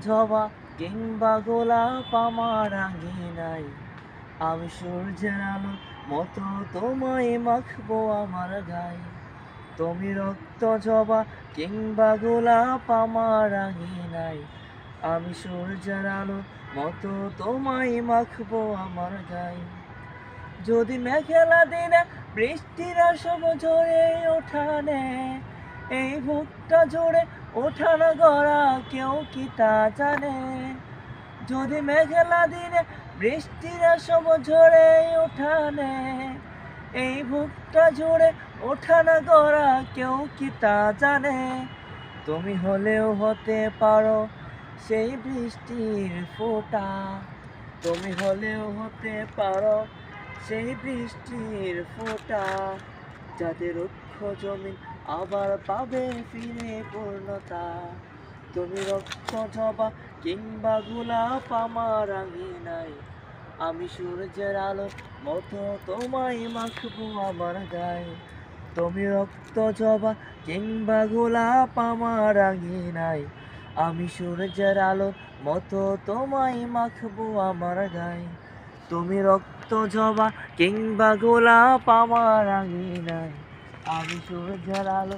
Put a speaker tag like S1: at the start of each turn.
S1: জবা কিংবা গোলাপ আমার আঙিনায়, আমি সূর্যের আলোর মতো তোমায় মাখবো আমার গায়ে। তুমি রক্ত জবা কিংবা গোলাপ আমার আঙিনায়, আমি সূর্যের আলোর মতো তোমায় মাখবো আমার গায়ে। যদি মেঘলা দিনে বৃষ্টির আসব ঝরে ওঠানে, এই বুকটা জুড়ে ওঠানো গড়া কেউ কি তা জানে? যদি মেঘলা দিনে বৃষ্টির আসব ঝরে ওঠানে, এই বুকটা জুড়ে ওঠানো গড়া কেউ কি তা জানে? তুমি হলেও হতে পারো সেই বৃষ্টির ফোঁটা, তুমি হলেও হতে পারো সেই বৃষ্টির ফোঁটা, যাতে রুক্ষ জমিন আবার পাবে ফিরে পূর্ণতা। তুমি রক্ত জবা কিংবা গোলাপ আমার আঙিনায়, আমি সূর্যের আলোর মতো তোমায় মাখবো আমার গায়ে। তুমি রক্ত জবা কিংবা গোলাপ আমার আঙিনায়, আমি সূর্যের আলোর মতো তোমায় মাখবো আমার গায়ে। তুমি রক্ত জবা কিংবা গোলাপ আমার আঙিনায়, আমি সূর্যের আলো